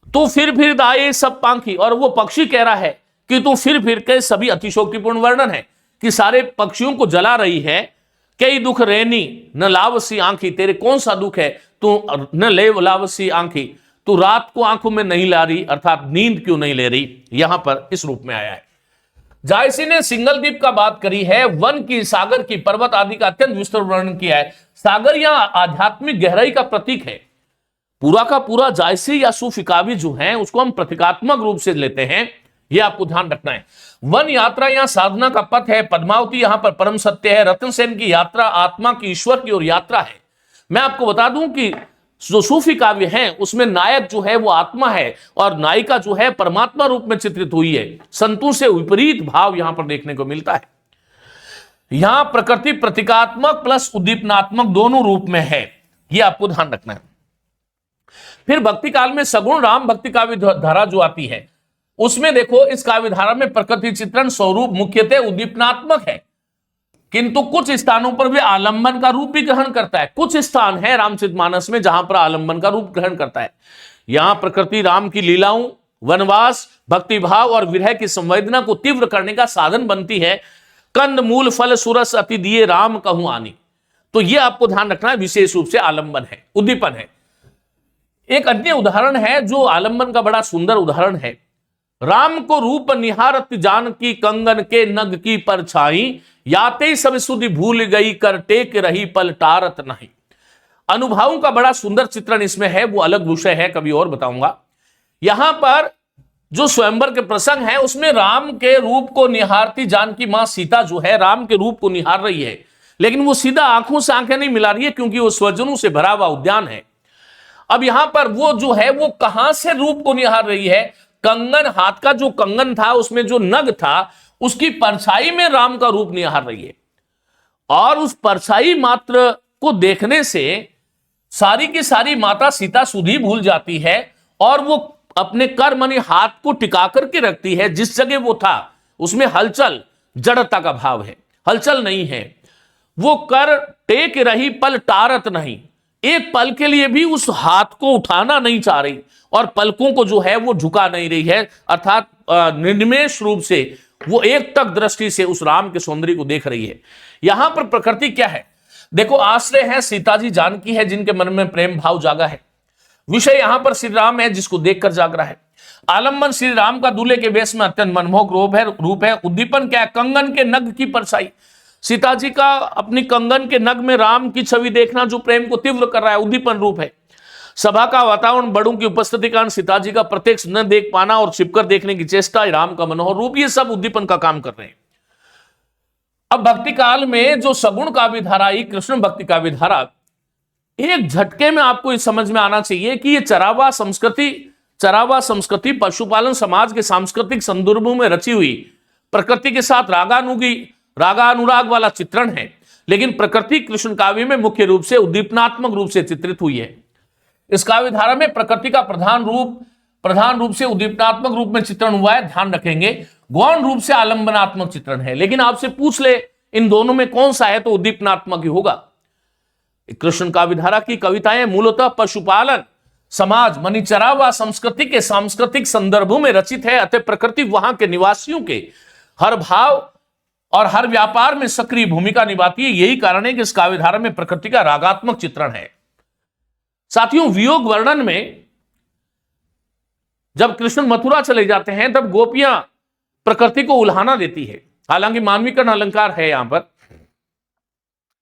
तो फिर दाए सब पांखी, और वो पक्षी कह रहा है कि तू फिर के, सभी अतिशोक्तिपूर्ण वर्णन है कि सारे पक्षियों को जला रही है। कई दुख रहनी न लावसी आंखी, तेरे कौन सा दुख है, तू न ले लावसी आंखी, तो रात को आंखों में नहीं ला रही, अर्थात नींद क्यों नहीं ले रही, यहां पर इस रूप में आया है। जायसी ने सिंगल द्वीप का बात करी है, वन की, सागर की, पर्वत आदि का अत्यंत विस्तृत वर्णन किया है। सागर यहां आध्यात्मिक गहराई का प्रतीक है। पूरा का पूरा जायसी या सूफी काव्य जो है उसको हम प्रतीकात्मक रूप से लेते हैं, यह आपको ध्यान रखना है। वन यात्रा यहां साधना का पथ है। पद्मावती यहां पर परम सत्य है। रतन सेन की यात्रा आत्मा की ईश्वर की ओर यात्रा है। मैं आपको बता दूं कि जो सूफी काव्य हैं उसमें नायक जो है वो आत्मा है और नायिका जो है परमात्मा रूप में चित्रित हुई है। संतों से विपरीत भाव यहां पर देखने को मिलता है। यहां प्रकृति प्रतीकात्मक प्लस उद्दीपनात्मक दोनों रूप में है, यह आपको ध्यान रखना है। फिर भक्ति काल में सगुण राम भक्ति काव्य धारा जो आती है उसमें देखो, इस काव्य धारा में प्रकृति चित्रण स्वरूप मुख्यतः उद्दीपनात्मक है, किंतु कुछ स्थानों पर भी आलंबन का रूप भी ग्रहण करता है। कुछ स्थान है रामचरितमानस में जहां पर आलंबन का रूप ग्रहण करता है। यहां प्रकृति राम की लीलाओं, वनवास, भक्ति भाव और विरह की संवेदना को तीव्र करने का साधन बनती है। कंद मूल फल सुरस अति दिए राम कहूं आनी, तो यह आपको ध्यान रखना है, विशेष रूप से आलंबन है, उद्दीपन है। एक अन्य उदाहरण है जो आलंबन का बड़ा सुंदर उदाहरण है। राम को रूप निहारत जान की कंगन के नग की परछाई, याते सब सुधि भूल गई कर टेक रही पल टारत नहीं। अनुभवों का बड़ा सुंदर चित्रण इसमें है, वो अलग विषय है, कभी और बताऊंगा। यहां पर जो स्वयंवर के प्रसंग है उसमें राम के रूप को निहारती जानकी मां सीता जो है राम के रूप को निहार रही है, लेकिन वो सीधा आंखों से आंखें नहीं मिला रही है क्योंकि वो स्वजनों से भरा हुआ उद्यान है। अब यहां पर वो जो है वो कहां से रूप को निहार रही है? कंगन, हाथ का जो कंगन था उसमें जो नग था उसकी परछाई में राम का रूप निहार रही है। और उस परछाई मात्र को देखने से सारी की सारी माता सीता सुधि भूल जाती है और वो अपने कर मनी हाथ को टिका करके रखती है। जिस जगह वो था उसमें हलचल, जड़ता का भाव है, हलचल नहीं है। वो कर टेक रही पल टारत नहीं, एक पल के लिए भी उस हाथ को उठाना नहीं चाह रही और पलकों को जो है वो झुका नहीं रही है, अर्थात निर्निमेष रूप से वो एक टक दृष्टि से उस राम के सौंदर्य को देख रही है। यहां पर प्रकृति क्या है? देखो, आश्रय है सीता जी जानकी है जिनके मन में प्रेम भाव जागा है। विषय यहां पर श्री राम है जिसको देखकर जाग रहा है। आलंबन श्री राम का दूल्हे के वेश में अत्यंत मनमोहक रूप है। उद्दीपन क्या है? कंगन के नग की परछाई। सीता जी का अपनी कंगन के नग में राम की छवि देखना जो प्रेम को तीव्र कर रहा है, उद्दीपन रूप है। सभा का वातावरण, बड़ों की उपस्थिति कारण सीता जी का प्रत्यक्ष न देख पाना और छिपकर देखने की चेष्टा, राम का मनोहर रूप, ये सब उद्दीपन का काम कर रहे हैं। अब भक्ति काल में जो सगुण काव्य धारा आई, कृष्ण भक्ति काव्य धारा, एक झटके में आपको इस समझ में आना चाहिए कि ये चरावा संस्कृति पशुपालन समाज के सांस्कृतिक संदर्भों में रची हुई प्रकृति के साथ रागानुराग वाला चित्रण है। लेकिन प्रकृति कृष्ण काव्य में मुख्य रूप से उद्दीपनात्मक रूप से चित्रित हुई है। इस काव्य धारा में प्रकृति का प्रधान रूप से उद्दीपनात्मक रूप में चित्रण हुआ है, ध्यान रखेंगे। गौण रूप से आलंबनात्मक चित्रण है। लेकिन आपसे पूछ ले इन दोनों में कौन सा है, तो उद्दीपनात्मक ही होगा। कृष्ण काव्य धारा की कविताएं मूलतः पशुपालन समाज मनिचरावा संस्कृति के सांस्कृतिक संदर्भों में रचित है। अतः प्रकृति वहां के निवासियों के हर भाव और हर व्यापार में सक्रिय भूमिका निभाती है। यही कारण है कि इस काव्य धारा में प्रकृति का रागात्मक चित्रण है। साथियों, वियोग वर्णन में जब कृष्ण मथुरा चले जाते हैं तब गोपियां प्रकृति को उल्हाना देती है। हालांकि मानवीकरण अलंकार है यहां पर,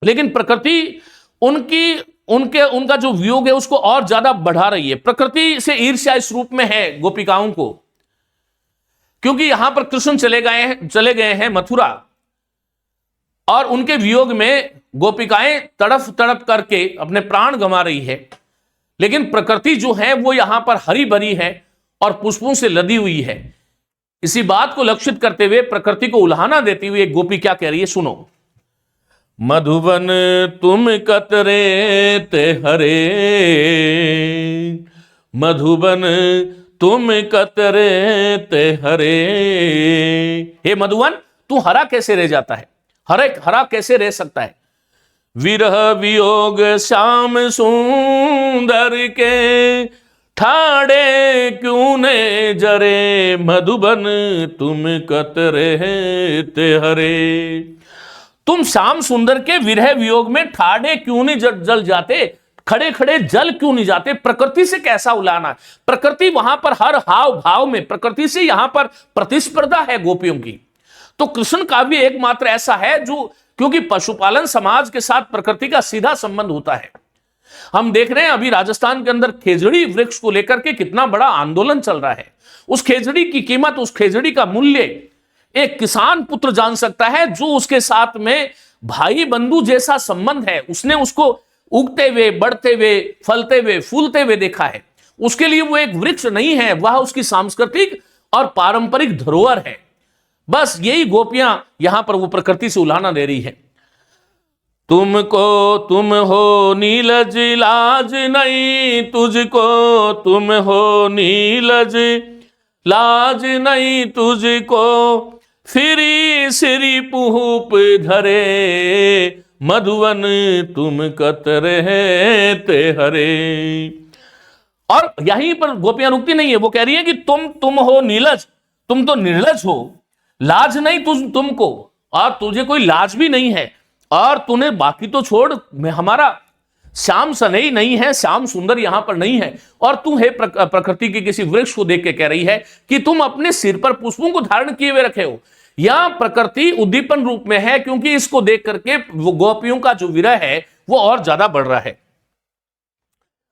लेकिन प्रकृति उनका जो वियोग है उसको और ज्यादा बढ़ा रही है। प्रकृति से ईर्ष्या इस रूप में है गोपिकाओं को, क्योंकि यहां पर कृष्ण चले गए हैं मथुरा और उनके वियोग में गोपिकाएं तड़फ तड़प करके अपने प्राण गंवा रही है। लेकिन प्रकृति जो है वो यहां पर हरी भरी है और पुष्पों से लदी हुई है। इसी बात को लक्षित करते हुए प्रकृति को उल्हाना देती हुई एक गोपी क्या कह रही है, सुनो। मधुबन तुम कतरे ते हरे, मधुबन तुम कतरे ते हरे। हे मधुबन, तू हरा कैसे रह जाता है, हरा कैसे रह सकता है? विरह वियोग श्याम सुंदर के ठाड़े क्यों ने जरे, मधुबन तुम कतरे ते हरे। तुम श्याम सुंदर के विरह वियोग में ठाड़े क्यों नहीं जल जाते? खड़े खड़े जल क्यों नहीं जाते? प्रकृति से कैसा उलाना है? प्रकृति वहां पर हर हाव भाव में प्रकृति से यहां पर प्रतिस्पर्धा है गोपियों की। तो कृष्ण काव्य एकमात्र ऐसा है जो, क्योंकि पशुपालन समाज के साथ प्रकृति का सीधा संबंध होता है। हम देख रहे हैं अभी राजस्थान के अंदर खेजड़ी वृक्ष को लेकर के कितना बड़ा आंदोलन चल रहा है। उस खेजड़ी की कीमत, उस खेजड़ी का मूल्य एक किसान पुत्र जान सकता है जो उसके साथ में भाई बंधु जैसा संबंध है। उसने उसको उगते हुए, बढ़ते हुए, फलते हुए, फूलते हुए देखा है। उसके लिए वो एक वृक्ष नहीं है, वह उसकी सांस्कृतिक और पारंपरिक धरोहर है। बस यही गोपियां यहां पर वो प्रकृति से उलाहना दे रही है। तुमको तुम हो नीलज लाज नहीं, तुझको तुम हो नीलज लाज नहीं, तुझको फिरी सिरी पुहूप धरे, मधुवन तुम कतरे ते हरे। और यहीं पर गोपियां रुकती नहीं है, वो कह रही है कि तुम हो नीलज, तुम तो निर्लज हो, लाज नहीं तुमको, और तुझे कोई लाज भी नहीं है, और तूने बाकी तो छोड़, हमारा श्याम सनई नहीं है, श्याम सुंदर यहां पर नहीं है, और तू है प्रकृति के किसी वृक्ष को देख के कह रही है कि तुम अपने सिर पर पुष्पों को धारण किए हुए रखे हो। यह प्रकृति उद्दीपन रूप में है, क्योंकि इसको देख करके वो गोपियों का जो विरह है वो और ज्यादा बढ़ रहा है।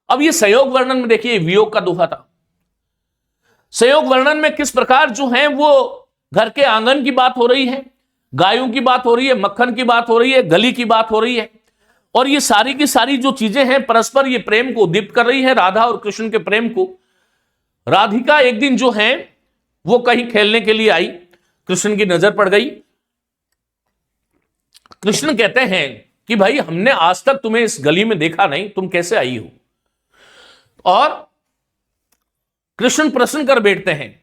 अब ये संयोग वर्णन में देखिए, वियोग का दोहा था। संयोग वर्णन में किस प्रकार जो है वो घर के आंगन की बात हो रही है, गायों की बात हो रही है, मक्खन की बात हो रही है, गली की बात हो रही है, और ये सारी की सारी जो चीजें हैं परस्पर ये प्रेम को उद्दीप्त कर रही है, राधा और कृष्ण के प्रेम को। राधिका एक दिन जो है वो कहीं खेलने के लिए आई, कृष्ण की नजर पड़ गई। कृष्ण कहते हैं कि भाई हमने आज तक तुम्हें इस गली में देखा नहीं, तुम कैसे आई हो? और कृष्ण प्रश्न कर बैठते हैं,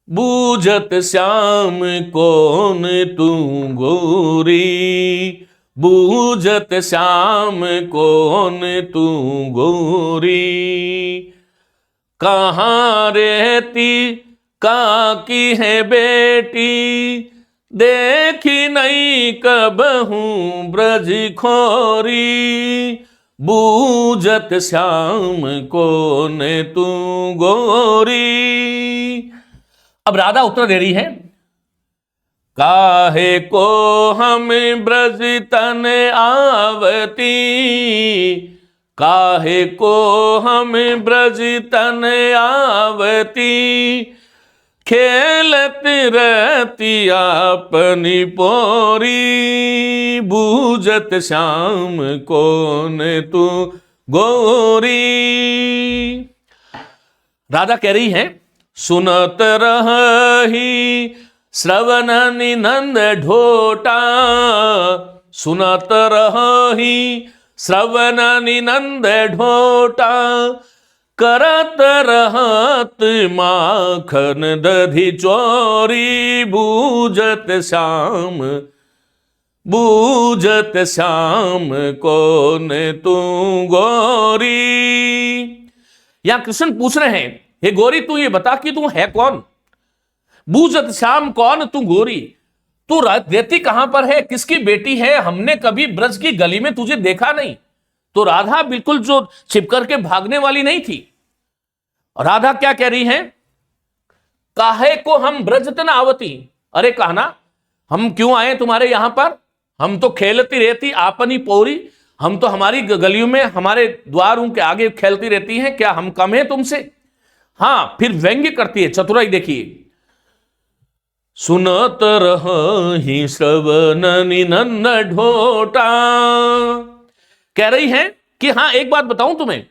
बूझत श्याम कौन तू गोरी, बूझत श्याम कौन तू गोरी, कहां रहती काकी है बेटी, देखी नहीं कबहू ब्रज खोरी, बूझत श्याम कौन तू गोरी। अब राधा उत्तर दे रही है, काहे को हम ब्रज तन आवती, काहे को हम ब्रज तन आवती, खेलत रहती अपनी पोरी, बूझत श्याम कौन तू गोरी। राधा कह रही है, सुनत रही श्रवण निनंद ढोटा, सुनत रही श्रवण निनंद ढोटा, करत रहत माखन दधि चोरी, बूझत श्याम, बूझत श्याम कौन तू गोरी। यहां कृष्ण पूछ रहे हैं, हे गोरी तू ये बता कि तू है कौन? बूझत श्याम कौन तू गोरी, तू रहती कहां पर है, किसकी बेटी है? हमने कभी ब्रज की गली में तुझे देखा नहीं। तो राधा बिल्कुल जो छिपकर के भागने वाली नहीं थी। राधा क्या कह रही है, काहे को हम ब्रज तन आवती, अरे कहना हम क्यों आए तुम्हारे यहां पर? हम तो खेलती रहती आपनी पौरी, हम तो हमारी गलियों में हमारे द्वारों के आगे खेलती रहती हैं, क्या हम कम है तुमसे? हां, फिर व्यंग्य करती है, चतुराई देखिए, सुनत रही श्रवण निनंद ढोटा। कह रही है कि हां एक बात बताऊं तुम्हें,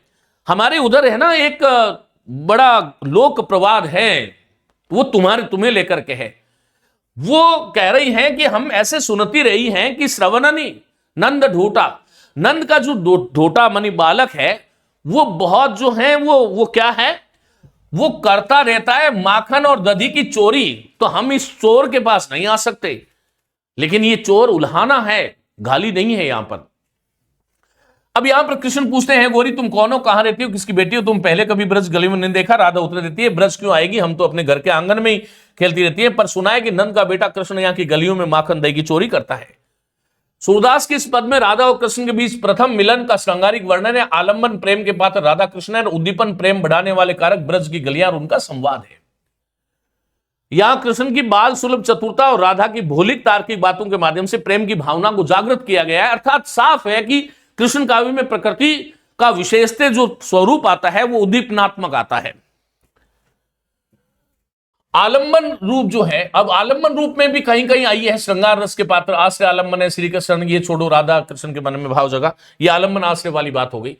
हमारे उधर है ना एक बड़ा लोक प्रवाद है, वो तुम्हें लेकर के है। वो कह रही हैं कि हम ऐसे सुनती रही हैं कि श्रवणनी नंद ढोटा, नंद का जो ढोटा मनी बालक है वो बहुत जो है वो क्या है, वो करता रहता है माखन और दधी की चोरी। तो हम इस चोर के पास नहीं आ सकते, लेकिन ये चोर उल्हाना है, गाली नहीं है यहां पर। अब यहां पर कृष्ण पूछते हैं, गोरी तुम कौन हो, कहां रहती हो, किसकी बेटी हो, तुम पहले कभी ब्रज गली में नहीं देखा? राधा उत्तर देती है, ब्रज क्यों आएगी, हम तो अपने घर के आंगन में ही खेलती रहती है, पर सुना है कि नंद का बेटा कृष्ण यहां की गलियों में माखन दही की चोरी करता है। सूरदास के इस पद में राधा और कृष्ण के बीच प्रथम मिलन का श्रृंगारिक वर्णन है। आलंबन प्रेम के पात्र राधा कृष्ण है, उद्दीपन प्रेम बढ़ाने वाले कारक ब्रज की गलियां और उनका संवाद है। यहां कृष्ण की बाल सुलभ चतुरता और राधा की भौतिक तार्किक बातों के माध्यम से प्रेम की भावना को जागृत किया गया है। अर्थात साफ है कि कृष्ण काव्य में प्रकृति का विशेषते जो स्वरूप आता है वो उद्दीपनात्मक आता है। आलंबन रूप जो है, अब आलंबन रूप में भी कहीं कहीं आई है श्रृंगार रस के पात्र, आश्रय आलंबन है, श्री कृष्ण ये छोड़ो राधा कृष्ण के मन में भाव जगा, ये आलंबन आश्रय वाली बात हो गई।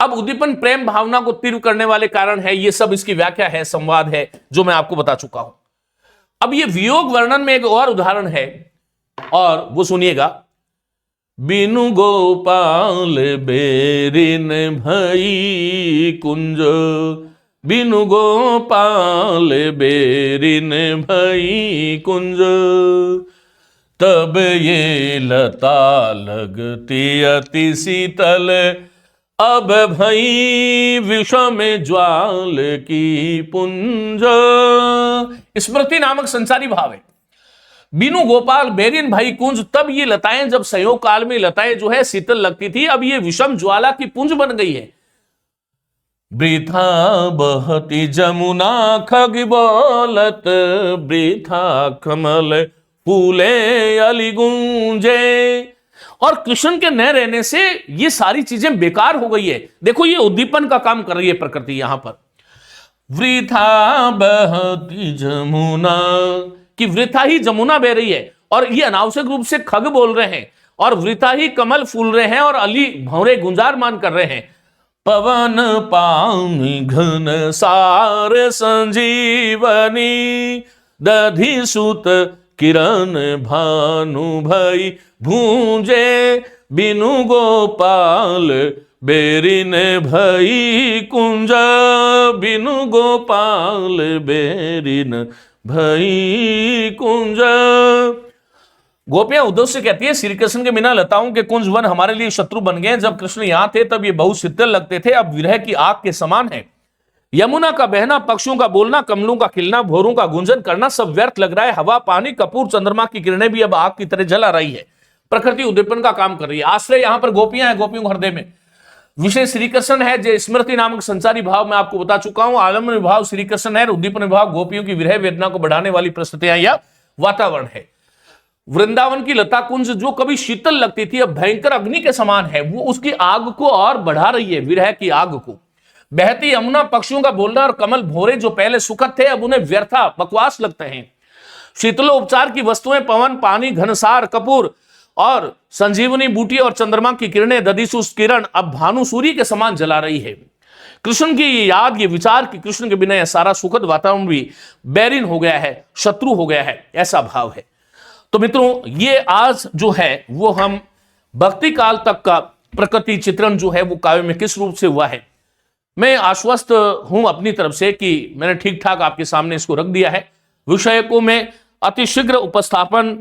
अब उद्दीपन प्रेम भावना को तीव्र करने वाले कारण है, ये सब इसकी व्याख्या है, संवाद है जो मैं आपको बता चुका हूं। अब ये वियोग वर्णन में एक और उदाहरण है और वो सुनिएगा। बिनु गोपाल बेरिन भई कुंज, बिनु गोपाल बेरिन भई कुंज, तब ये लता लगती अति शीतल, अब भई विषम ज्वाल की पुंज। स्मृति नामक संसारी भाव है। बिनु गोपाल बेरिन भाई कुंज, तब ये लताएं जब संयोग काल में लताएं जो है शीतल लगती थी, अब ये विषम ज्वाला की पुंज बन गई है। वृथा बहती जमुना खग बोलत, वृथा कमल फूले अली गूंजे। और कृष्ण के न रहने से ये सारी चीजें बेकार हो गई है। देखो ये उद्दीपन का काम कर रही है प्रकृति यहां पर। वृथा बहती जमुना, कि वृथा ही जमुना बह रही है और ये अनावश्यक रूप से खग बोल रहे हैं, और वृथा ही कमल फूल रहे हैं और अली भौरे गुंजारमान कर रहे हैं। पवन पानी घन सार संजीवनी, दधि सुत किरण भानु भई भूंजे, बिनु गोपाल बेरिन भई कुंज, बिनु गोपाल बेरिन भई कुंज। गोपियां उद्धव से कहती है, श्री कृष्ण के बिना लताओं के कुंज वन हमारे लिए शत्रु बन गए। जब कृष्ण यहां थे तब ये बहुत शीतल लगते थे, अब विरह की आग के समान है। यमुना का बहना, पक्षियों का बोलना, कमलों का खिलना, भोरों का गुंजन करना सब व्यर्थ लग रहा है। हवा, पानी, कपूर, चंद्रमा की किरणें भी अब आग की तरह जला रही है। प्रकृति उद्दीपन का काम कर रही है। आश्रय यहां पर गोपियां हैं, गोपियों के हृदय में विषय श्री कृष्ण है। जो स्मृति नामक संसारी भाव मैं आपको बता चुका हूं। आलम्बन विभाव श्री कृष्ण है, उद्दीपन विभाव गोपियों की विरह वेदना को बढ़ाने वाली परिस्थितियां या वातावरण है। वृंदावन की लता कुंज जो कभी शीतल लगती थी अब भयंकर अग्नि के समान है, वो उसकी आग को और बढ़ा रही है, विरह की आग को। बहती यमुना, पक्षियों का बोलना और कमल भोरे जो पहले सुखद थे अब उन्हें व्यर्था बकवास लगते हैं। शीतलो उपचार की वस्तुएं, पवन, पानी, घनसार, कपूर और संजीवनी बूटी और चंद्रमा की किरणें, दधिसुष किरण अब भानु सूर्य के समान जला रही है। कृष्ण की ये याद, ये विचार कि कृष्ण के बिना यह सारा सुखद वातावरण भी बैरिन हो गया है, शत्रु हो गया है, ऐसा भाव है। तो मित्रों, ये आज जो है वो हम भक्ति काल तक का प्रकृति चित्रण जो है वो काव्य में किस रूप से हुआ है, मैं आश्वस्त हूं अपनी तरफ से कि मैंने ठीक ठाक आपके सामने इसको रख दिया है। विषय को मैं अतिशीघ्र उपस्थापन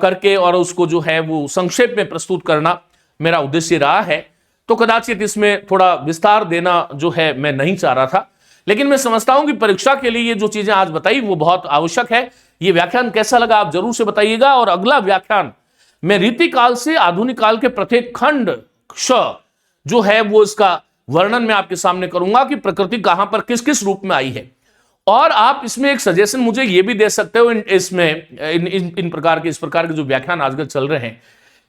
करके और उसको जो है वो संक्षेप में प्रस्तुत करना मेरा उद्देश्य रहा है। तो कदाचित इसमें थोड़ा विस्तार देना जो है मैं नहीं चाह रहा था, लेकिन मैं समझता हूं कि परीक्षा के लिए ये जो चीजें आज बताई वो बहुत आवश्यक है। ये व्याख्यान कैसा लगा आप जरूर से बताइएगा। और अगला व्याख्यान मैं रीति काल से आधुनिक काल के प्रत्येक खंड क्ष जो है वो इसका वर्णन मैं आपके सामने करूंगा कि प्रकृति कहां पर किस किस रूप में आई है। और आप इसमें एक सजेशन मुझे ये भी दे सकते हो इन प्रकार के, इस प्रकार के जो व्याख्यान आजकल चल रहे हैं,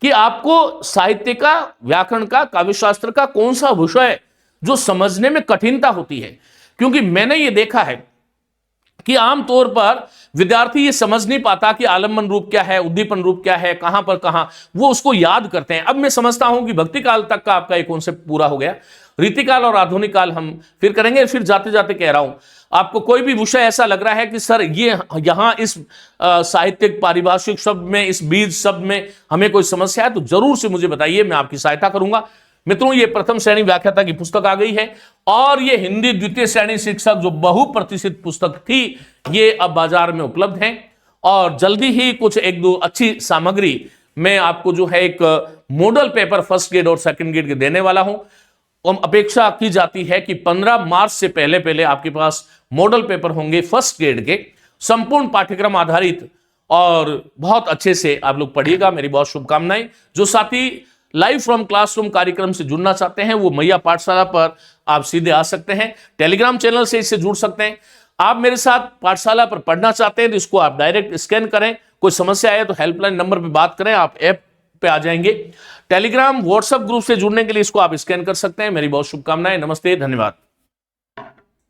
कि आपको साहित्य का, व्याकरण का, काव्यशास्त्र का कौन सा विषय जो समझने में कठिनता होती है। क्योंकि मैंने ये देखा है कि आमतौर पर विद्यार्थी ये समझ नहीं पाता कि आलम्बन रूप क्या है, उद्दीपन रूप क्या है, कहां पर कहां, वो उसको याद करते हैं। अब मैं समझता हूं कि भक्ति काल तक का आपका एक कॉन्सेप्ट पूरा हो गया। रीतिकाल और आधुनिक काल हम फिर करेंगे। फिर जाते जाते कह रहा हूं, आपको कोई भी विषय ऐसा लग रहा है कि सर ये यहां इस साहित्यिक पारिभाषिक शब्द में, इस बीज शब्द में हमें कोई समस्या है तो जरूर से मुझे बताइए, मैं आपकी सहायता करूंगा। मित्रों, ये प्रथम श्रेणी व्याख्याता की पुस्तक आ गई है और ये हिंदी द्वितीय श्रेणी शिक्षक जो बहुप्रतिष्ठित पुस्तक थी, ये अब बाजार में उपलब्ध है। और जल्दी ही कुछ एक दो अच्छी सामग्री मैं आपको जो है एक मॉडल पेपर फर्स्ट ग्रेड और सेकंड ग्रेड के देने वाला हूं। अपेक्षा की जाती है कि 15 मार्च से पहले पहले आपके पास मॉडल पेपर होंगे फर्स्ट ग्रेड के, संपूर्ण पाठ्यक्रम आधारित और बहुत अच्छे से आप लोग पढ़िएगा, मेरी बहुत शुभकामनाएं। जो साथी लाइव फ्रॉम क्लासरूम कार्यक्रम से जुड़ना चाहते हैं वो मैया पाठशाला पर आप सीधे आ सकते हैं, टेलीग्राम चैनल से इससे जुड़ सकते हैं। आप मेरे साथ पाठशाला पर पढ़ना चाहते हैं तो इसको आप डायरेक्ट स्कैन करें, कोई समस्या आए तो हेल्पलाइन नंबर पर बात करें, आप ऐप पे आ जाएंगे। टेलीग्राम व्हाट्सएप ग्रुप से जुड़ने के लिए इसको आप स्कैन कर सकते हैं। मेरी बहुत शुभकामनाएं। नमस्ते, धन्यवाद।